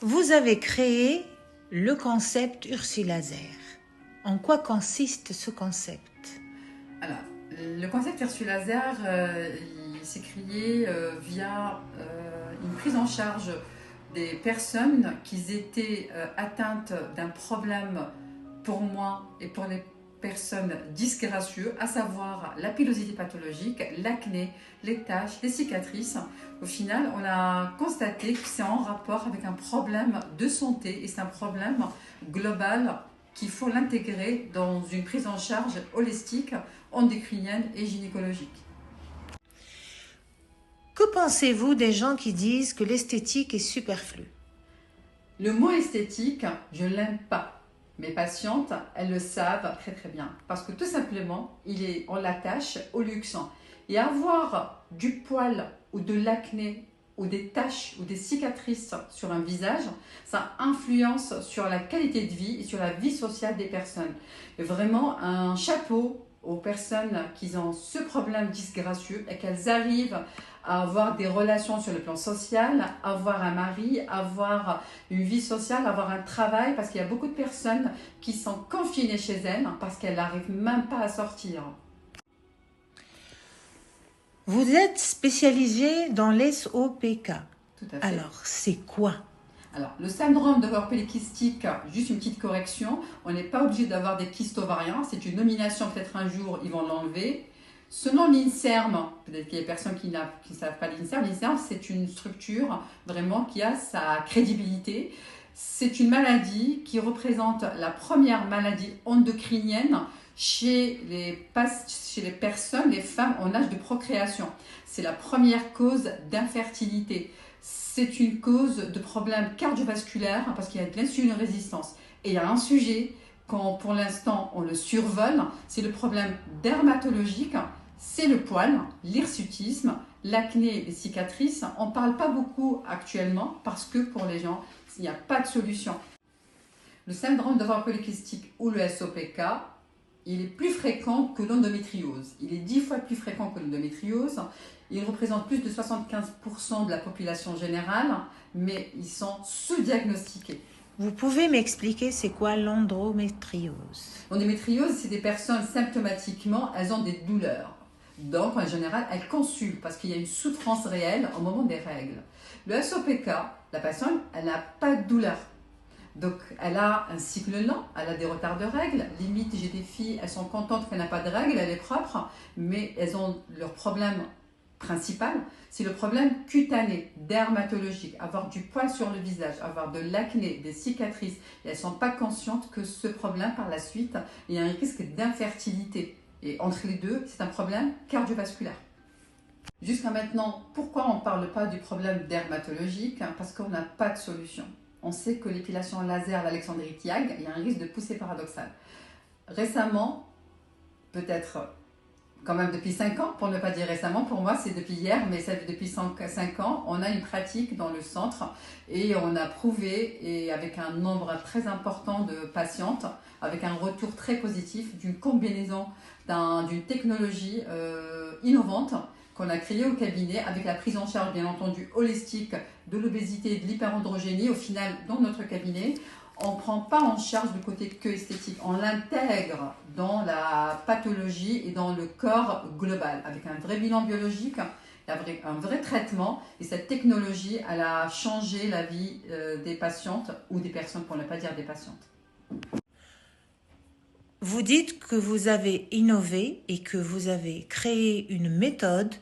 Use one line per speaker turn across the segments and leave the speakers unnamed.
Vous avez créé le concept Ursulaser. En quoi consiste ce concept?
Alors, le concept Ursulaser, il s'est créé via une prise en charge des personnes qui étaient atteintes d'un problème pour moi et pour les personnes disgracieuses, à savoir la pilosité pathologique, l'acné, les taches, les cicatrices. Au final, on a constaté que c'est en rapport avec un problème de santé et c'est un problème global qu'il faut l'intégrer dans une prise en charge holistique, endocrinienne et gynécologique.
Que pensez-vous des gens qui disent que l'esthétique est superflue?
Le mot esthétique, je ne l'aime pas. Mes patientes, elles le savent très très bien. Parce que tout simplement, on l'attache au luxe. Et avoir du poil ou de l'acné ou des taches ou des cicatrices sur un visage, ça influence sur la qualité de vie et sur la vie sociale des personnes. Et vraiment, un chapeau aux personnes qui ont ce problème disgracieux et qu'elles arrivent à avoir des relations sur le plan social, avoir un mari, avoir une vie sociale, avoir un travail, parce qu'il y a beaucoup de personnes qui sont confinées chez elles parce qu'elles n'arrivent même pas à sortir.
Vous êtes spécialisé dans l'SOPK.
Tout à fait.
Alors, c'est quoi?
Alors, le syndrome d'ovaire polykystique, juste une petite correction, on n'est pas obligé d'avoir des kystes ovariens, c'est une nomination, peut-être un jour ils vont l'enlever. Selon l'INSERM, peut-être qu'il y a des personnes qui ne savent pas l'INSERM, l'INSERM c'est une structure vraiment qui a sa crédibilité. C'est une maladie qui représente la première maladie endocrinienne chez les personnes, les femmes en âge de procréation. C'est la première cause d'infertilité. C'est une cause de problèmes cardiovasculaires parce qu'il y a de l'insuline-résistance. Et il y a un sujet, quand pour l'instant on le survole, c'est le problème dermatologique, c'est le poil, l'hirsutisme, l'acné, les cicatrices. On ne parle pas beaucoup actuellement parce que pour les gens, il n'y a pas de solution. Le syndrome d'ovaire polykystique ou le SOPK, il est plus fréquent que l'endométriose. Il est 10 fois plus fréquent que l'endométriose. Il représente plus de 75% de la population générale, mais ils sont sous-diagnostiqués.
Vous pouvez m'expliquer c'est quoi l'endométriose?
L'endométriose, c'est des personnes symptomatiquement, elles ont des douleurs. Donc, en général, elles consultent parce qu'il y a une souffrance réelle au moment des règles. Le SOPK, la personne, elle n'a pas de douleur. Donc, elle a un cycle lent, elle a des retards de règles. Limite, j'ai des filles, elles sont contentes qu'elle n'a pas de règles, elle est propre, mais elles ont leur problème principal, c'est le problème cutané, dermatologique, avoir du poil sur le visage, avoir de l'acné, des cicatrices, et elles ne sont pas conscientes que ce problème, par la suite, il y a un risque d'infertilité. Et entre les deux, c'est un problème cardiovasculaire. Jusqu'à maintenant, pourquoi on ne parle pas du problème dermatologique? Parce qu'on n'a pas de solution. On sait que l'épilation laser, l'Alexandrite YAG, il y a un risque de poussée paradoxale. Récemment, peut-être quand même depuis 5 ans, pour ne pas dire récemment, pour moi c'est depuis hier, mais ça fait depuis 5 ans, on a une pratique dans le centre et on a prouvé, et avec un nombre très important de patientes, avec un retour très positif, d'une combinaison d'une technologie innovante qu'on a créée au cabinet avec la prise en charge bien entendu holistique de l'obésité et de l'hyperandrogénie. Au final, dans notre cabinet, on ne prend pas en charge le côté que esthétique, on l'intègre dans la pathologie et dans le corps global, avec un vrai bilan biologique, un vrai traitement. Et cette technologie, elle a changé la vie des patientes, ou des personnes pour ne pas dire des patientes.
Vous dites que vous avez innové et que vous avez créé une méthode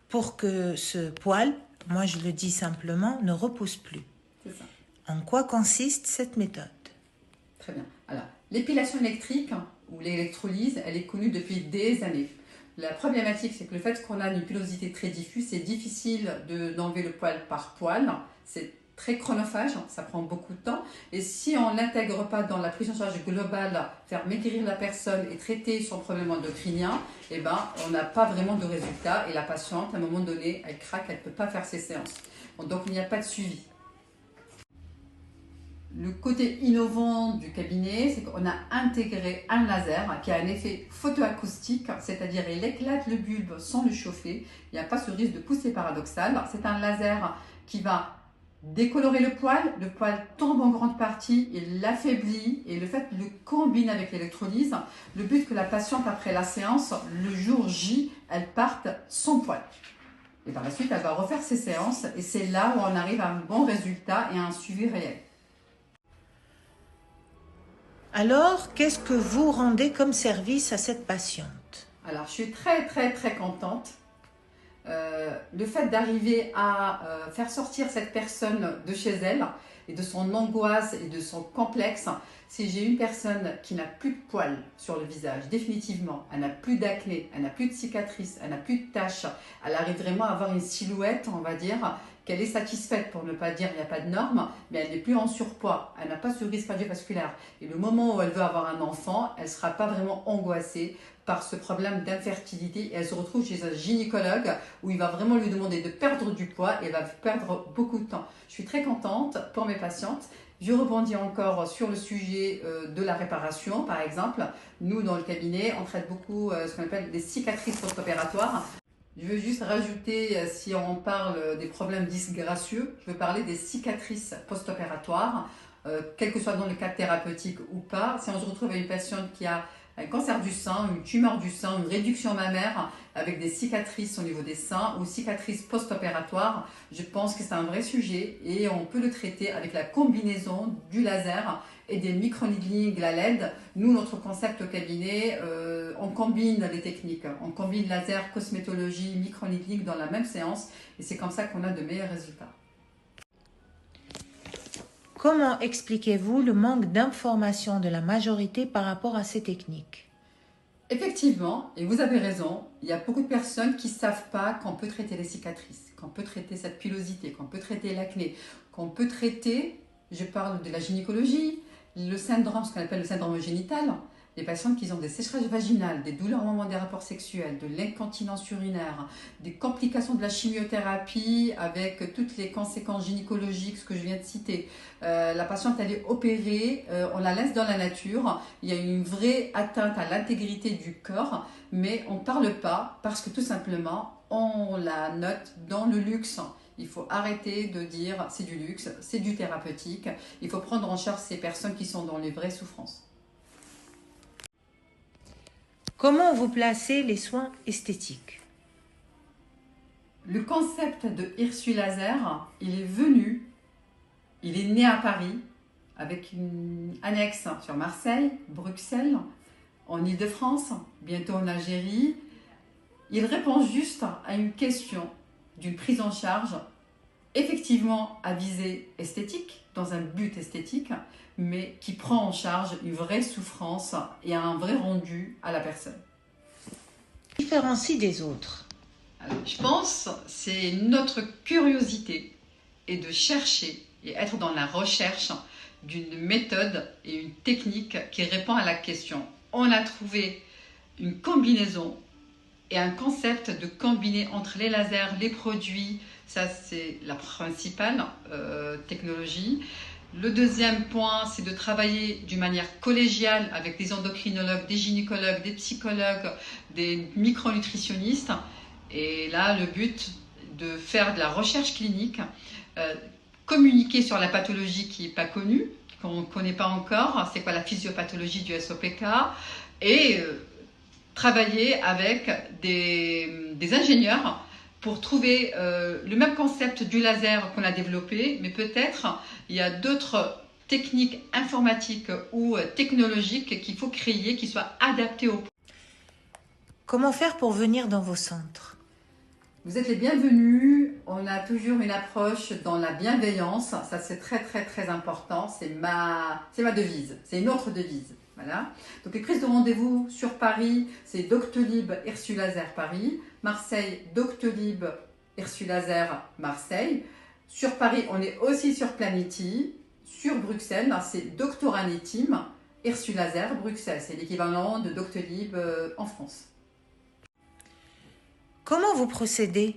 pour que ce poil, moi je le dis simplement, ne repousse plus.
C'est ça.
En quoi consiste cette méthode?
Très bien. Alors, l'épilation électrique ou l'électrolyse, elle est connue depuis des années. La problématique, c'est que le fait qu'on a une pilosité très diffuse, c'est difficile d'enlever le poil par poil. C'est très chronophage, ça prend beaucoup de temps. Et si on n'intègre pas dans la prise en charge globale, faire maigrir la personne et traiter son problème endocrinien, eh ben, on n'a pas vraiment de résultat. Et la patiente, à un moment donné, elle craque, elle ne peut pas faire ses séances. Donc, il n'y a pas de suivi. Le côté innovant du cabinet, c'est qu'on a intégré un laser qui a un effet photoacoustique, c'est-à-dire il éclate le bulbe sans le chauffer. Il n'y a pas ce risque de poussée paradoxale. C'est un laser qui va décolorer le poil tombe en grande partie, il l'affaiblit et le fait de le combiner avec l'électrolyse, le but que la patiente après la séance, le jour J, elle parte sans poil. Et par la suite, elle va refaire ses séances et c'est là où on arrive à un bon résultat et à un suivi réel.
Alors, qu'est-ce que vous rendez comme service à cette patiente?
Alors, je suis très contente. Le fait d'arriver à faire sortir cette personne de chez elle et de son angoisse et de son complexe, si j'ai une personne qui n'a plus de poils sur le visage, définitivement, elle n'a plus d'acné, elle n'a plus de cicatrices, elle n'a plus de taches, elle arrive vraiment à avoir une silhouette, on va dire, qu'elle est satisfaite, pour ne pas dire il n'y a pas de normes, mais elle n'est plus en surpoids, elle n'a pas ce risque cardiovasculaire. Et le moment où elle veut avoir un enfant, elle ne sera pas vraiment angoissée par ce problème d'infertilité et elle se retrouve chez un gynécologue où il va vraiment lui demander de perdre du poids et elle va perdre beaucoup de temps. Je suis très contente pour mes patientes. Je rebondis encore sur le sujet de la réparation, par exemple. Nous, dans le cabinet, on traite beaucoup ce qu'on appelle des cicatrices post-opératoires. Je veux juste rajouter, si on parle des problèmes disgracieux, je veux parler des cicatrices post-opératoires, quel que soit dans le cadre thérapeutique ou pas. Si on se retrouve avec une patiente qui a un cancer du sein, une tumeur du sein, une réduction mammaire avec des cicatrices au niveau des seins ou cicatrices post-opératoires, je pense que c'est un vrai sujet et on peut le traiter avec la combinaison du laser et des microneedling, la LED. Nous, notre concept au cabinet, on combine les techniques. On combine laser, cosmétologie, microneedling dans la même séance et c'est comme ça qu'on a de meilleurs résultats.
Comment expliquez-vous le manque d'information de la majorité par rapport à ces techniques?
Effectivement, et vous avez raison, il y a beaucoup de personnes qui ne savent pas qu'on peut traiter les cicatrices, qu'on peut traiter cette pilosité, qu'on peut traiter l'acné, qu'on peut traiter, je parle de la gynécologie, le syndrome, ce qu'on appelle le syndrome génital, les patientes qui ont des sécheresses vaginales, des douleurs au moment des rapports sexuels, de l'incontinence urinaire, des complications de la chimiothérapie avec toutes les conséquences gynécologiques, ce que je viens de citer. La patiente, elle est opérée, on la laisse dans la nature, il y a une vraie atteinte à l'intégrité du corps, mais on ne parle pas parce que tout simplement, on la note dans le luxe. Il faut arrêter de dire c'est du luxe, c'est du thérapeutique. Il faut prendre en charge ces personnes qui sont dans les vraies souffrances.
Comment vous placez les soins esthétiques?
Le concept de Hirsute Laser, il est venu, il est né à Paris avec une annexe sur Marseille, Bruxelles, en Île-de-France, bientôt en Algérie. Il répond juste à une question d'une prise en charge effectivement à visée esthétique, dans un but esthétique, mais qui prend en charge une vraie souffrance et un vrai rendu à la personne.
Différencie des autres.
Alors, je pense que c'est notre curiosité et de chercher et être dans la recherche d'une méthode et une technique qui répond à la question. On a trouvé une combinaison et un concept de combiner entre les lasers, les produits, ça c'est la principale technologie. Le deuxième point, c'est de travailler d'une manière collégiale avec des endocrinologues, des gynécologues, des psychologues, des micronutritionnistes. Et là, le but de faire de la recherche clinique, communiquer sur la pathologie qui n'est pas connue, qu'on ne connaît pas encore, c'est quoi la physiopathologie du SOPK, et travailler avec des ingénieurs pour trouver le même concept du laser qu'on a développé, mais peut-être il y a d'autres techniques informatiques ou technologiques qu'il faut créer, qui soient adaptées au.
Comment faire pour venir dans vos centres?
Vous êtes les bienvenus, on a toujours une approche dans la bienveillance, ça c'est très important, c'est ma devise, c'est une autre devise. Voilà. Donc les prises de rendez-vous sur Paris, c'est Doctolib Hirsute Laser Paris, Marseille, Doctolib Hirsute Laser Marseille. Sur Paris, on est aussi sur Planety. Sur Bruxelles, c'est Doctoranetim Hirsute Laser Bruxelles. C'est l'équivalent de Doctolib en France.
Comment vous procédez?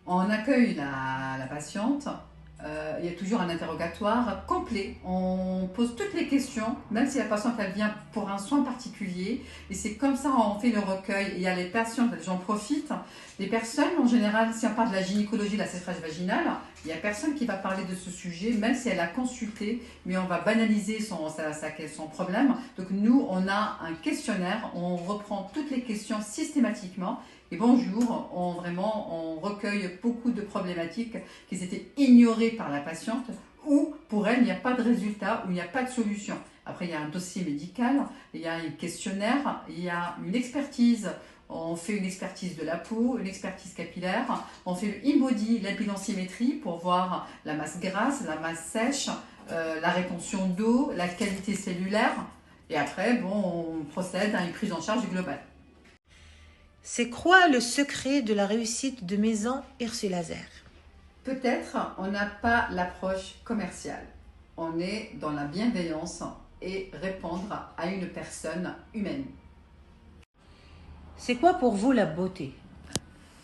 On accueille la patiente. Il y a toujours un interrogatoire complet. On pose toutes les questions, même si la patiente elle vient pour un soin particulier. Et c'est comme ça on fait le recueil. Il y a les patients, j'en profite. Les personnes, en général, si on parle de la gynécologie, de la sécheresse vaginale, il n'y a personne qui va parler de ce sujet, même si elle a consulté, mais on va banaliser son problème. Donc nous, on a un questionnaire, on reprend toutes les questions systématiquement. Et bonjour, on recueille beaucoup de problématiques qui étaient ignorées par la patiente ou pour elle, il n'y a pas de résultat ou il n'y a pas de solution. Après, il y a un dossier médical, il y a un questionnaire, il y a une expertise. On fait une expertise de la peau, une expertise capillaire, on fait le in-body, l'impidensimétrie pour voir la masse grasse, la masse sèche, la rétention d'eau, la qualité cellulaire. Et après, bon, on procède à une prise en charge globale.
C'est quoi le secret de la réussite de Maison Ursulaser?
Peut-être on n'a pas l'approche commerciale. On est dans la bienveillance et répondre à une personne humaine.
C'est quoi pour vous la beauté?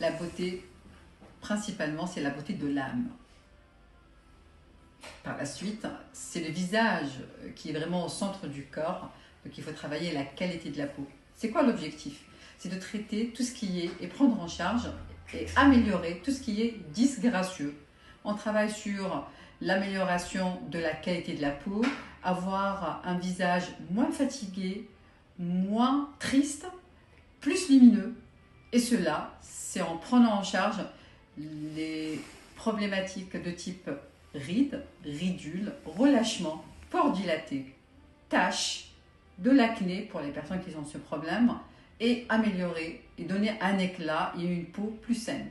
La beauté, principalement, c'est la beauté de l'âme. Par la suite, c'est le visage qui est vraiment au centre du corps. Donc il faut travailler la qualité de la peau. C'est quoi l'objectif? C'est de traiter tout ce qui est et prendre en charge et améliorer tout ce qui est disgracieux. On travaille sur l'amélioration de la qualité de la peau, avoir un visage moins fatigué, moins triste, plus lumineux. Et cela, c'est en prenant en charge les problématiques de type rides, ridules, relâchement, pores dilatés, taches, de l'acné pour les personnes qui ont ce problème, et améliorer et donner un éclat et une peau plus saine.